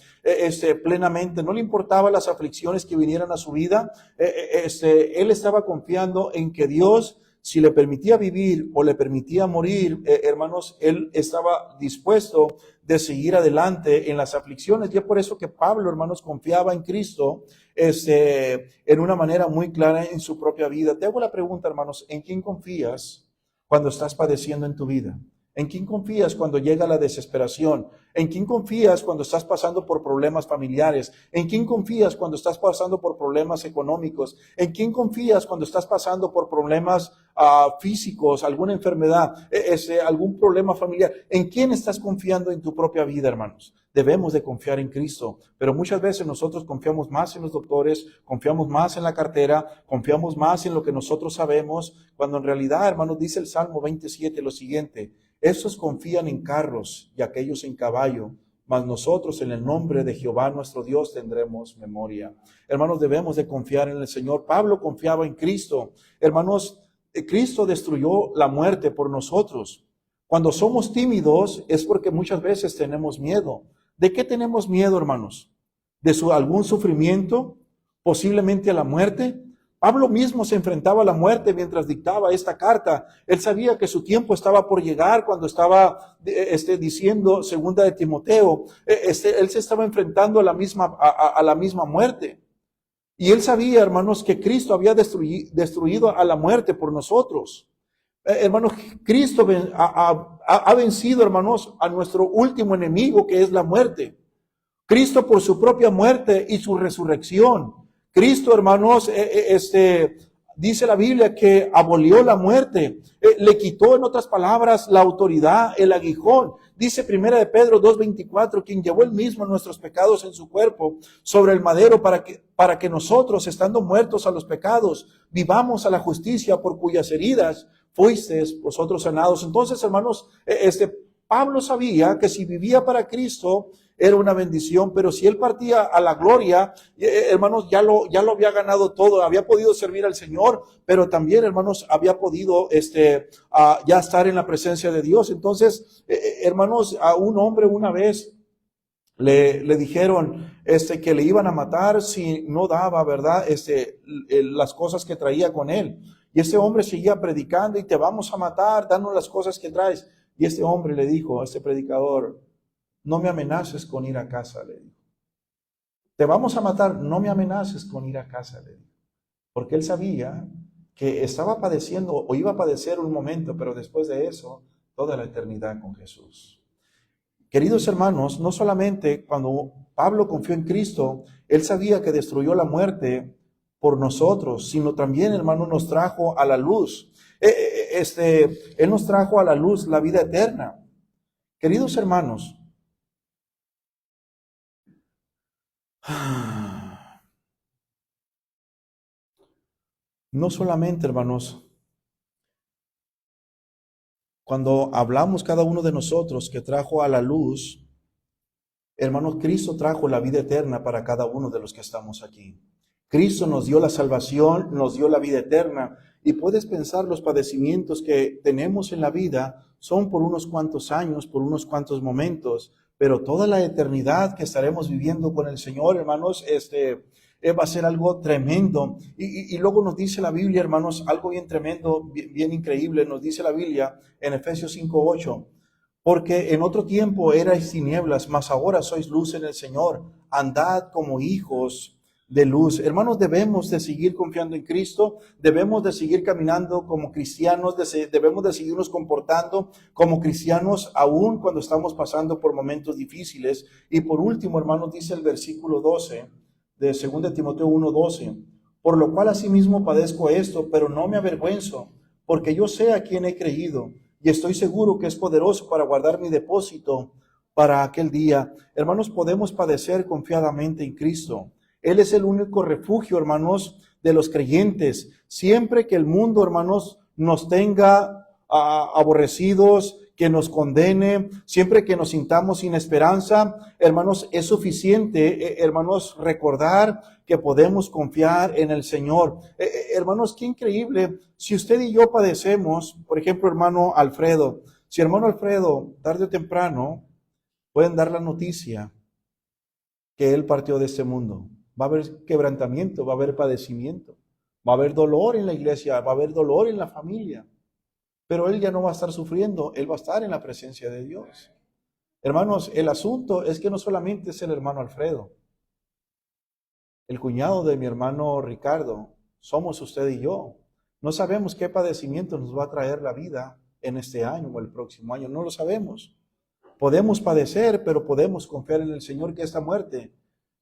plenamente. No le importaban las aflicciones que vinieran a su vida. Él estaba confiando en que Dios, si le permitía vivir o le permitía morir, hermanos, él estaba dispuesto de seguir adelante en las aflicciones. Y es por eso que Pablo, hermanos, confiaba en Cristo en una manera muy clara en su propia vida. Te hago la pregunta, hermanos, ¿en quién confías cuando estás padeciendo en tu vida? ¿En quién confías cuando llega la desesperación? ¿En quién confías cuando estás pasando por problemas familiares? ¿En quién confías cuando estás pasando por problemas económicos? ¿En quién confías cuando estás pasando por problemas físicos, alguna enfermedad, algún problema familiar? ¿En quién estás confiando en tu propia vida, hermanos? Debemos de confiar en Cristo, pero muchas veces nosotros confiamos más en los doctores, confiamos más en la cartera, confiamos más en lo que nosotros sabemos, cuando en realidad, hermanos, dice el Salmo 27 lo siguiente: estos confían en carros y aquellos en caballo, mas nosotros en el nombre de Jehová nuestro Dios tendremos memoria. Hermanos, debemos de confiar en el Señor. Pablo confiaba en Cristo. Hermanos, Cristo destruyó la muerte por nosotros. Cuando somos tímidos es porque muchas veces tenemos miedo. ¿De qué tenemos miedo, hermanos? ¿De algún sufrimiento? ¿Posiblemente a la muerte? Pablo mismo se enfrentaba a la muerte mientras dictaba esta carta. Él sabía que su tiempo estaba por llegar cuando estaba diciendo segunda de Timoteo. Él se estaba enfrentando a la misma muerte. Y él sabía, hermanos, que Cristo había destruido a la muerte por nosotros. Hermanos, Cristo ha vencido, hermanos, a nuestro último enemigo, que es la muerte. Cristo, por su propia muerte y su resurrección. Cristo, hermanos, dice la Biblia que abolió la muerte, le quitó, en otras palabras, la autoridad, el aguijón. Dice 1 de Pedro 2:24, quien llevó él mismo nuestros pecados en su cuerpo sobre el madero para que nosotros, estando muertos a los pecados, vivamos a la justicia, por cuyas heridas fuisteis vosotros sanados. Entonces, hermanos, Pablo sabía que si vivía para Cristo era una bendición, pero si él partía a la gloria, hermanos, ya lo había ganado todo, había podido servir al Señor, pero también, hermanos, había podido ya estar en la presencia de Dios. Entonces, hermanos, a un hombre una vez le dijeron que le iban a matar si no daba, ¿verdad? Las cosas que traía con él. Y ese hombre seguía predicando: y te vamos a matar, danos las cosas que traes. Y este hombre le dijo a este predicador: no me amenaces con ir a casa, le dijo. Te vamos a matar, no me amenaces con ir a casa, le dijo. Porque él sabía que estaba padeciendo o iba a padecer un momento, pero después de eso, toda la eternidad con Jesús. Queridos hermanos, no solamente cuando Pablo confió en Cristo, él sabía que destruyó la muerte por nosotros, sino también, hermano, nos trajo a la luz. Él nos trajo a la luz la vida eterna. Queridos hermanos, no solamente, hermanos, cuando hablamos cada uno de nosotros que trajo a la luz, hermanos, Cristo trajo la vida eterna para cada uno de los que estamos aquí. Cristo nos dio la salvación, nos dio la vida eterna. Y puedes pensar, los padecimientos que tenemos en la vida son por unos cuantos años, por unos cuantos momentos, pero toda la eternidad que estaremos viviendo con el Señor, hermanos, va a ser algo tremendo. Y luego nos dice la Biblia, hermanos, algo bien tremendo, bien increíble. Nos dice la Biblia en Efesios 5:8, porque en otro tiempo erais tinieblas, mas ahora sois luz en el Señor. Andad como hijos de luz. Hermanos, debemos de seguir confiando en Cristo, debemos de seguir caminando como cristianos, debemos de seguirnos comportando como cristianos aún cuando estamos pasando por momentos difíciles. Y por último, hermanos, dice el versículo 12 de 2 Timoteo 1:12, por lo cual asimismo padezco esto, pero no me avergüenzo, porque yo sé a quién he creído, y estoy seguro que es poderoso para guardar mi depósito para aquel día. Hermanos, podemos padecer confiadamente en Cristo. Él es el único refugio, hermanos, de los creyentes. Siempre que el mundo, hermanos, nos tenga aborrecidos, que nos condene, siempre que nos sintamos sin esperanza, hermanos, es suficiente, hermanos, recordar que podemos confiar en el Señor. Hermanos, qué increíble. Si usted y yo padecemos, por ejemplo, hermano Alfredo, si hermano Alfredo, tarde o temprano, pueden dar la noticia que él partió de este mundo. Va a haber quebrantamiento, va a haber padecimiento, va a haber dolor en la iglesia, va a haber dolor en la familia. Pero él ya no va a estar sufriendo, él va a estar en la presencia de Dios. Hermanos, el asunto es que no solamente es el hermano Alfredo, el cuñado de mi hermano Ricardo, somos usted y yo. No sabemos qué padecimiento nos va a traer la vida en este año o el próximo año, no lo sabemos. Podemos padecer, pero podemos confiar en el Señor que esta muerte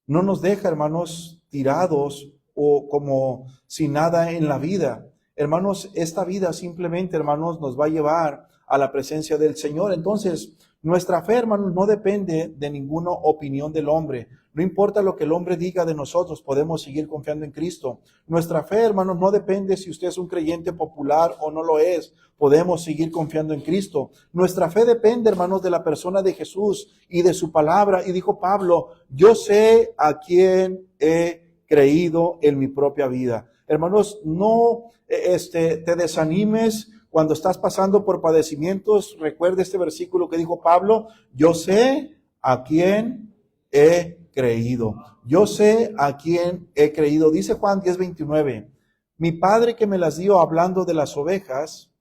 no nos deja, hermanos, tirados o como sin nada en la vida. Hermanos, esta vida simplemente, hermanos, nos va a llevar a la presencia del Señor. Entonces, nuestra fe, hermanos, no depende de ninguna opinión del hombre. No importa lo que el hombre diga de nosotros, podemos seguir confiando en Cristo. Nuestra fe, hermanos, no depende si usted es un creyente popular o no lo es. Podemos seguir confiando en Cristo. Nuestra fe depende, hermanos, de la persona de Jesús y de su palabra. Y dijo Pablo, yo sé a quién he creído en mi propia vida. Hermanos, no te desanimes cuando estás pasando por padecimientos. Recuerda este versículo que dijo Pablo, yo sé a quién he creído. Yo sé a quién he creído. Dice Juan 10:29, mi Padre que me las dio, hablando de las ovejas,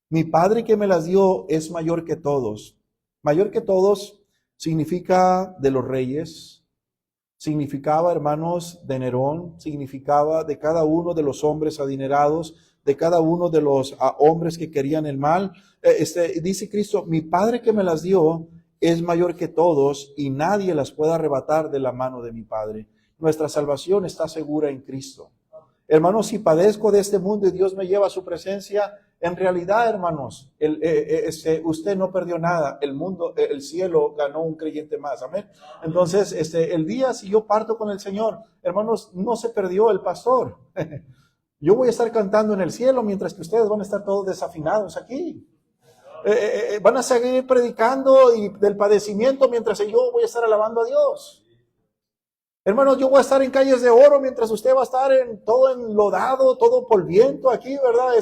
mi Padre que me las dio es mayor que todos. Mayor que todos significa de los reyes, significaba, hermanos, de Nerón, significaba de cada uno de los hombres adinerados, de cada uno de los hombres que querían el mal. Dice Cristo, mi Padre que me las dio es mayor que todos y nadie las puede arrebatar de la mano de mi Padre. Nuestra salvación está segura en Cristo. Hermanos, si padezco de este mundo y Dios me lleva a su presencia, en realidad, hermanos, usted no perdió nada. El mundo, el cielo ganó un creyente más. Amén. Entonces, el día si yo parto con el Señor, hermanos, no se perdió el pastor. Yo voy a estar cantando en el cielo mientras que ustedes van a estar todos desafinados aquí. Van a seguir predicando y del padecimiento mientras yo voy a estar alabando a Dios. Hermanos, yo voy a estar en calles de oro mientras usted va a estar todo enlodado, todo polviento aquí, ¿verdad?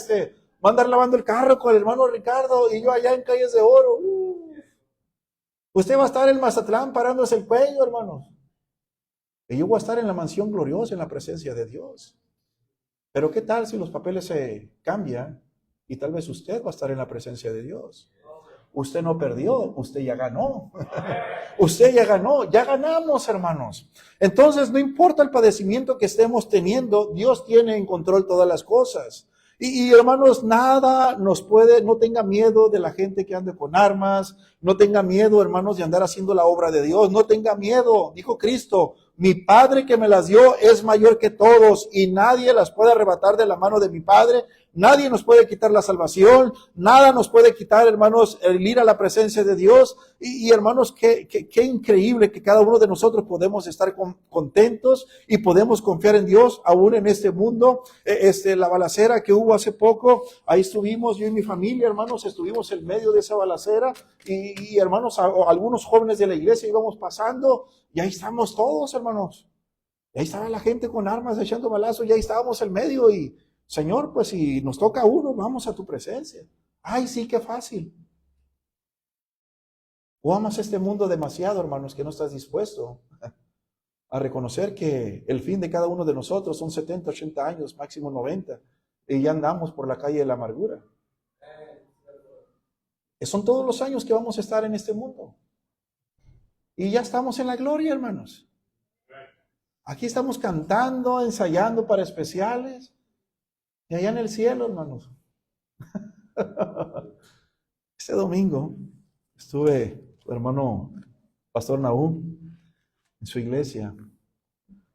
Va a andar lavando el carro con el hermano Ricardo y yo allá en calles de oro. Usted va a estar en Mazatlán parándose el cuello, hermanos. Y yo voy a estar en la mansión gloriosa en la presencia de Dios. Pero ¿qué tal si los papeles se cambian y tal vez usted va a estar en la presencia de Dios? Usted no perdió, usted ya ganó. Usted ya ganó, ya ganamos, hermanos. Entonces, no importa el padecimiento que estemos teniendo, Dios tiene en control todas las cosas. Y hermanos, nada nos puede, no tenga miedo de la gente que ande con armas, no tenga miedo, hermanos, de andar haciendo la obra de Dios, no tenga miedo, dijo Cristo, mi Padre que me las dio es mayor que todos y nadie las puede arrebatar de la mano de mi Padre. Nadie nos puede quitar la salvación, nada nos puede quitar, hermanos, el ir a la presencia de Dios. Y hermanos, qué increíble que cada uno de nosotros podemos estar contentos y podemos confiar en Dios aún en este mundo. La balacera que hubo hace poco, ahí estuvimos yo y mi familia, hermanos, estuvimos en medio de esa balacera y hermanos, algunos jóvenes de la iglesia íbamos pasando y ahí estamos todos, hermanos. Y ahí estaba la gente con armas echando balazos y ahí estábamos en medio y Señor, pues si nos toca a uno, vamos a tu presencia. Ay, sí, qué fácil. O amas este mundo demasiado, hermanos, que no estás dispuesto a reconocer que el fin de cada uno de nosotros son 70, 80 años, máximo 90, y ya andamos por la calle de la amargura. Son todos los años que vamos a estar en este mundo. Y ya estamos en la gloria, hermanos. Aquí estamos cantando, ensayando para especiales. Y allá en el cielo, hermanos. Este domingo estuve, hermano Pastor Nahum, en su iglesia.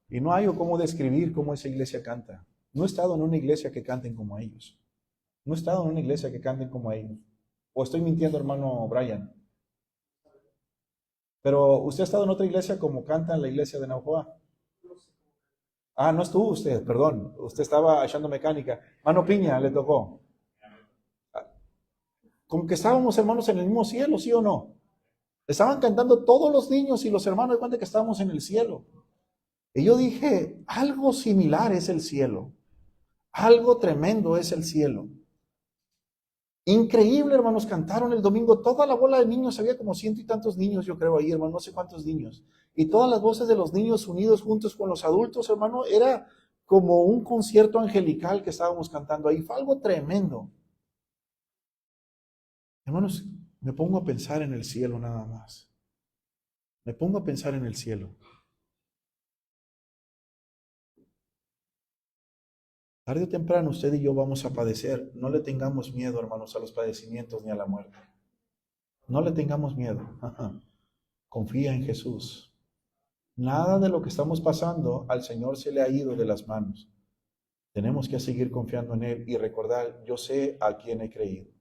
Y no hay cómo describir cómo esa iglesia canta. No he estado en una iglesia que canten como ellos. No he estado en una iglesia que canten como ellos. ¿O estoy mintiendo, hermano Brian? Pero usted ha estado en otra iglesia como canta en la iglesia de Naujoa. Ah, no estuvo usted, perdón. Usted estaba echando mecánica. Mano Piña le tocó. como que estábamos, hermanos, en el mismo cielo, ¿sí o no? Estaban cantando todos los niños y los hermanos de cuenta que estábamos en el cielo. Y yo dije, algo similar es el cielo. Algo tremendo es el cielo. Increíble, hermanos, cantaron el domingo, toda la bola de niños, había como 100 y tantos niños, yo creo, ahí, hermano, no sé cuántos niños. Y todas las voces de los niños unidos juntos con los adultos, hermano, era como un concierto angelical que estábamos cantando ahí. Fue algo tremendo. Hermanos, me pongo a pensar en el cielo nada más. Me pongo a pensar en el cielo. Tarde o temprano usted y yo vamos a padecer. No le tengamos miedo, hermanos, a los padecimientos ni a la muerte. No le tengamos miedo. Confía en Jesús. Nada de lo que estamos pasando al Señor se le ha ido de las manos. Tenemos que seguir confiando en Él y recordar, yo sé a quién he creído.